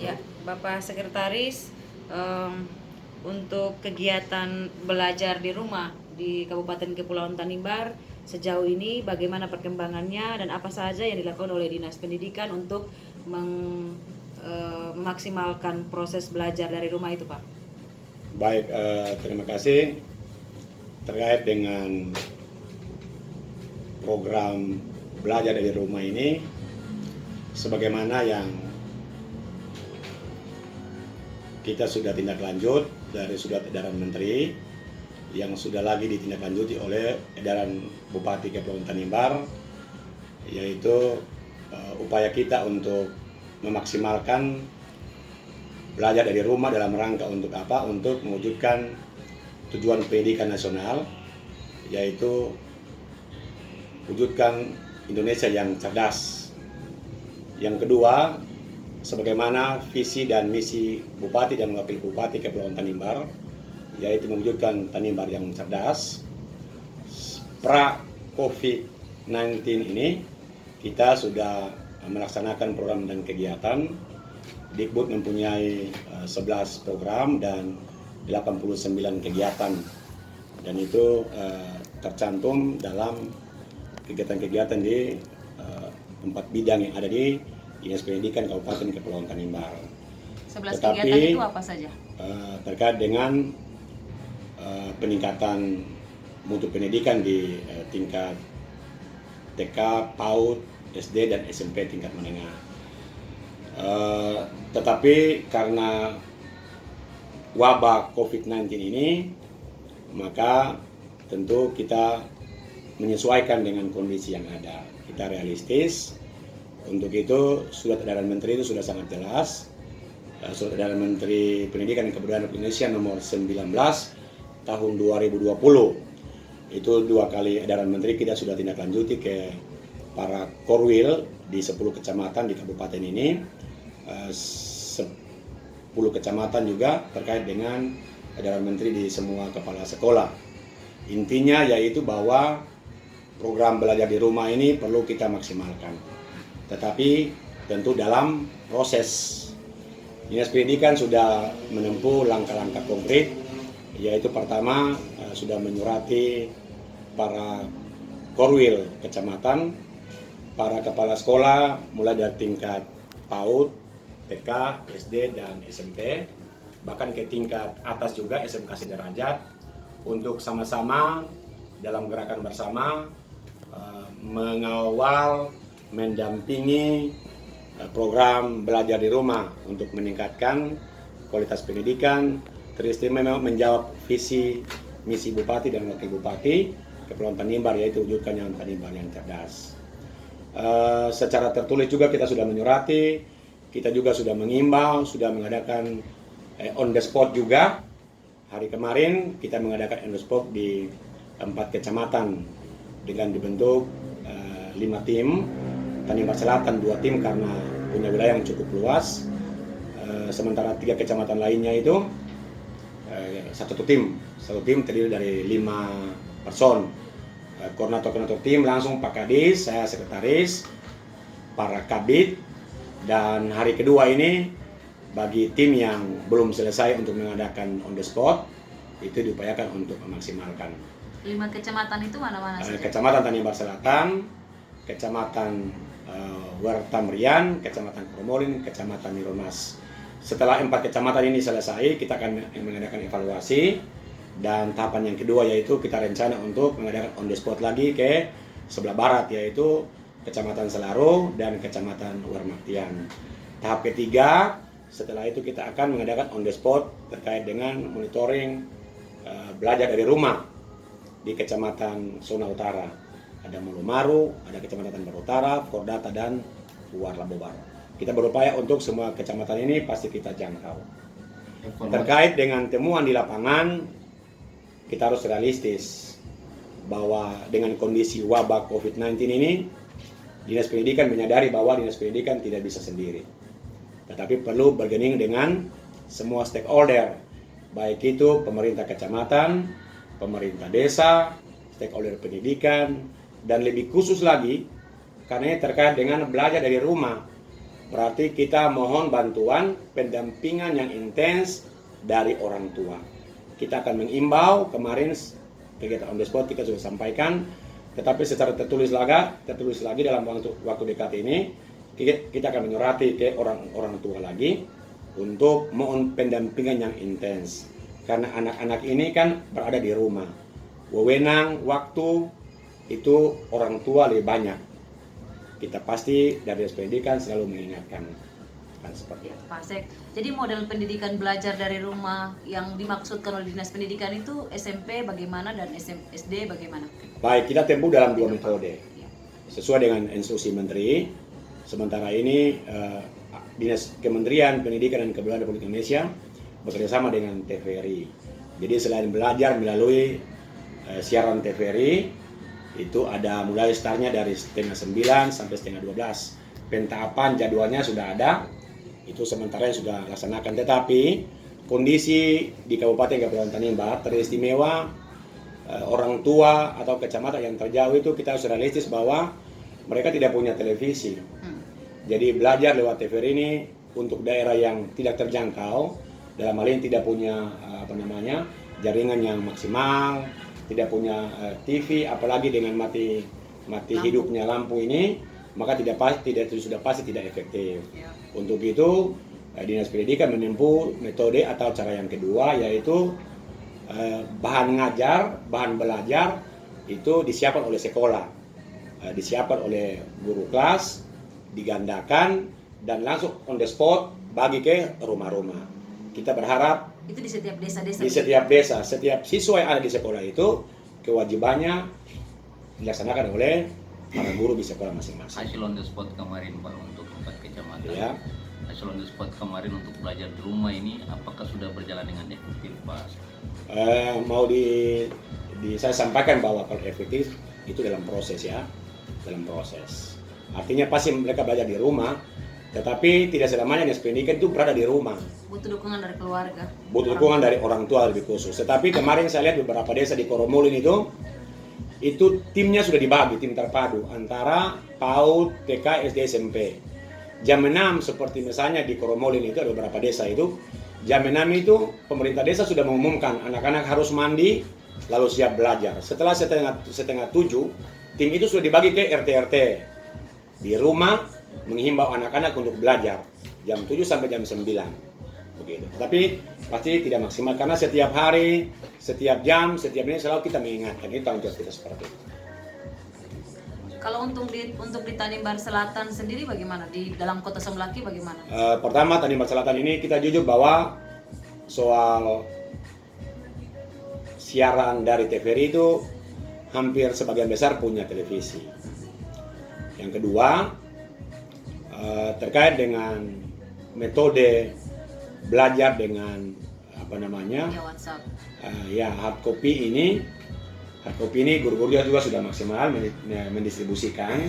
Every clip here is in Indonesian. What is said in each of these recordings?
Ya, Bapak Sekretaris, untuk kegiatan belajar di rumah di Kabupaten Kepulauan Tanimbar sejauh ini bagaimana perkembangannya dan apa saja yang dilakukan oleh Dinas Pendidikan untuk memaksimalkan proses belajar dari rumah itu, Pak? Baik, terima kasih. Terkait dengan program belajar dari rumah ini, sebagaimana yang kita sudah tindak lanjut dari surat edaran Menteri yang sudah lagi ditindaklanjuti oleh edaran Bupati Kepulauan Tanimbar, yaitu upaya kita untuk memaksimalkan belajar dari rumah dalam rangka untuk apa? Untuk mewujudkan tujuan pendidikan nasional, yaitu wujudkan Indonesia yang cerdas. Yang kedua, sebagaimana visi dan misi Bupati dan Wakil Bupati Kepulauan Tanimbar, yaitu mewujudkan Tanimbar yang cerdas. Pra COVID-19 ini kita sudah melaksanakan program dan kegiatan. Dikbud mempunyai 11 program dan 89 kegiatan, dan itu tercantum dalam kegiatan-kegiatan di 4 bidang yang ada di Dinas Pendidikan Kabupaten Kepulauan Tanimbar. 11 kegiatan itu apa saja? Terkait dengan peningkatan mutu pendidikan di tingkat TK, PAUD, SD, dan SMP tingkat menengah. Tetapi karena wabah COVID-19 ini, maka tentu kita menyesuaikan dengan kondisi yang ada. Kita realistis. Untuk itu surat edaran Menteri itu sudah sangat jelas. Surat edaran Menteri Pendidikan dan Kebudayaan Indonesia nomor 19 tahun 2020. Itu 2 kali edaran Menteri kita sudah tindak lanjuti ke para korwil di 10 kecamatan di kabupaten ini. 10 kecamatan juga terkait dengan edaran Menteri di semua kepala sekolah. Intinya yaitu bahwa program belajar di rumah ini perlu kita maksimalkan. Tetapi tentu dalam proses. Dinas Pendidikan sudah menempuh langkah-langkah konkret, yaitu pertama sudah menyurati para korwil kecamatan, para kepala sekolah mulai dari tingkat PAUD, TK, SD, dan SMP, bahkan ke tingkat atas juga SMK sederajat, untuk sama-sama dalam gerakan bersama mengawal, mendampingi program belajar di rumah untuk meningkatkan kualitas pendidikan, teristimewa menjawab visi misi Bupati dan Wakil Bupati Kepulauan Tanimbar, yaitu wujudkan yang Tanimbar yang cerdas. Secara tertulis juga kita sudah menyurati. Kita juga sudah mengimbau, sudah mengadakan on the spot juga. Hari kemarin kita mengadakan on the spot di 4 kecamatan dengan dibentuk 5 tim. Tanimbar Selatan 2 tim karena punya wilayah yang cukup luas. Sementara 3 kecamatan lainnya itu satu tim terdiri dari 5 person. Koordinator tim langsung Pak Kadis, saya sekretaris, para kabid. Dan hari kedua ini bagi tim yang belum selesai untuk mengadakan on the spot, itu diupayakan untuk memaksimalkan. 5 kecamatan itu mana-mana saja? Kecamatan Tanimbar Selatan, Kecamatan Wertamrian, Kecamatan Kromolin, Kecamatan Nironas. Setelah 4 kecamatan ini selesai, kita akan mengadakan evaluasi, dan tahapan yang kedua yaitu kita rencana untuk mengadakan on the spot lagi ke sebelah barat, yaitu Kecamatan Selaro dan Kecamatan Warmaktian. Tahap ketiga, setelah itu kita akan mengadakan on the spot terkait dengan monitoring belajar dari rumah di Kecamatan Sona Utara. Ada Mulumaru, ada Kecamatan Baru Utara, Fordata, dan Warlabobar. Kita berupaya untuk semua kecamatan ini pasti kita jangkau. Terkait dengan temuan di lapangan, kita harus realistis bahwa dengan kondisi wabah COVID-19 ini, Dinas Pendidikan menyadari bahwa Dinas Pendidikan tidak bisa sendiri, tetapi perlu bergabung dengan semua stakeholder, baik itu pemerintah kecamatan, pemerintah desa, stakeholder pendidikan, dan lebih khusus lagi karena ini terkait dengan belajar dari rumah. berarti kita mohon bantuan pendampingan yang intens dari orang tua. Kita akan mengimbau, kemarin kegiatan on the spot kita sudah sampaikan, tetapi secara tertulis lagi dalam waktu dekat ini, kita akan menyurati ke orang tua lagi untuk mohon pendampingan yang intens. Karena anak-anak ini kan berada di rumah. Wewenang, waktu, itu orang tua lebih banyak. Kita pasti dari Dinas Pendidikan selalu mengingatkan kan seperti itu. Pak Sek, jadi model pendidikan belajar dari rumah yang dimaksudkan oleh Dinas Pendidikan itu SMP bagaimana dan SD bagaimana? Baik, kita tempuh dalam 2 metode sesuai dengan instruksi Menteri. Sementara ini Dinas Kementerian Pendidikan dan Kebudayaan Republik Indonesia bekerjasama dengan TVRI. Jadi selain belajar melalui siaran TVRI, itu ada mulai startnya dari setengah 9 sampai setengah 12. Pentahapan jadwalnya sudah ada, itu sementara yang sudah laksanakan. Tetapi kondisi di Kabupaten Kepulauan Tanimbar teristimewa, orang tua atau kecamatan yang terjauh itu kita harus realistis bahwa mereka tidak punya televisi. Jadi belajar lewat TVRI ini untuk daerah yang tidak terjangkau, dalam hal ini tidak punya jaringan yang maksimal, tidak punya TV, apalagi dengan mati hidupnya lampu ini, maka sudah pasti tidak efektif. Untuk itu Dinas Pendidikan menempuh metode atau cara yang kedua, yaitu bahan belajar itu disiapkan oleh sekolah, disiapkan oleh guru kelas, digandakan dan langsung on the spot bagi ke rumah-rumah. Kita berharap itu di setiap desa-desa. Di setiap desa, setiap siswa yang ada di sekolah itu kewajibannya dilaksanakan oleh para guru di sekolah masing-masing. Hasil on the spot kemarin Pak untuk 4 kecamatan. Ya. Hasil on the spot kemarin untuk belajar di rumah ini apakah sudah berjalan dengan efektif Pak? Saya sampaikan bahwa kalau efektif itu dalam proses ya, dalam proses. Artinya pasti mereka belajar di rumah, tetapi tidak selamanya Dinas Pendidikan itu berada di rumah. Butuh dukungan dari keluarga. Butuh dukungan dari orang tua lebih khusus. Tetapi kemarin saya lihat beberapa desa di Koromolin itu timnya sudah dibagi, tim terpadu antara PAUD, TK, SD, SMP. Jam 6 seperti misalnya di Koromolin itu ada beberapa desa itu, jam 6 itu pemerintah desa sudah mengumumkan anak-anak harus mandi lalu siap belajar. Setelah setengah 7, tim itu sudah dibagi ke RT-RT. Di rumah menghimbau anak-anak untuk belajar jam 7 sampai jam 9 begitu. Tapi pasti tidak maksimal karena setiap hari, setiap jam, setiap menit selalu kita mengingatkan. Itu tanggung jawab kita seperti itu. Kalau untuk di Tanimbar Selatan sendiri bagaimana? Di dalam Kota Somlaki bagaimana? Pertama, Tanimbar Selatan ini kita jujur bahwa soal siaran dari TVRI itu hampir sebagian besar punya televisi. Yang kedua, terkait dengan metode belajar dengan WhatsApp. Hard copy ini guru-guru juga sudah maksimal mendistribusikan.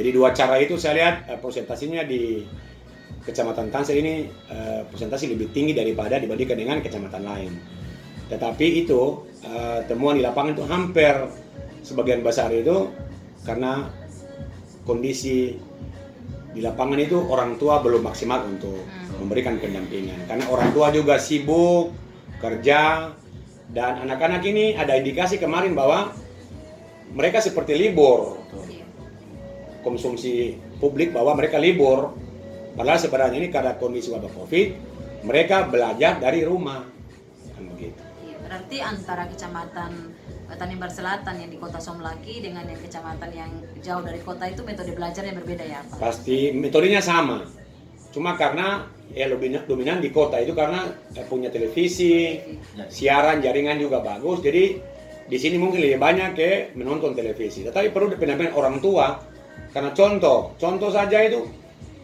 Jadi 2 cara itu saya lihat persentasinya di Kecamatan Tangsel ini persentasi lebih tinggi dibandingkan dengan kecamatan lain. Tetapi itu temuan di lapangan itu hampir sebagian besar itu karena kondisi di lapangan itu orang tua belum maksimal untuk memberikan pendampingan. Karena orang tua juga sibuk kerja dan anak-anak ini ada indikasi kemarin bahwa mereka seperti libur. Konsumsi publik bahwa mereka libur. Padahal sebenarnya ini karena kondisi wabah Covid, mereka belajar dari rumah. Kan begitu. Berarti antara Kecamatan Tanimbar Selatan yang di Kota Somlaki dengan yang kecamatan yang jauh dari kota itu metode belajarnya berbeda ya Pak? Pasti metodenya sama. Cuma karena lebih dominan di kota itu karena punya televisi, siaran jaringan juga bagus. Jadi di sini mungkin lebih banyak menonton televisi. Tetapi perlu pendampingan orang tua. Karena contoh saja itu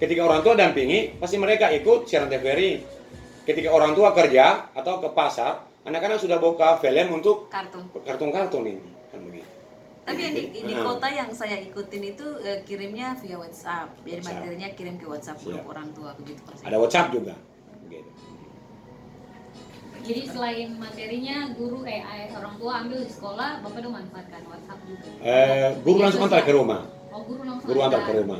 ketika orang tua dampingi, pasti mereka ikut siaran TVRI. Ketika orang tua kerja atau ke pasar, anak-anak sudah buka film untuk kartun-kartun ini, kan begitu. Tapi yang di kota yang saya ikutin itu kirimnya via WhatsApp. Jadi materinya kirim ke WhatsApp grup orang tua begitu. Ada WhatsApp juga. Begitu. Jadi selain materinya guru orang tua ambil di sekolah, Bapak udah manfaatkan WhatsApp juga. Guru langsung antar ke rumah. Oh, guru langsung antar ke rumah.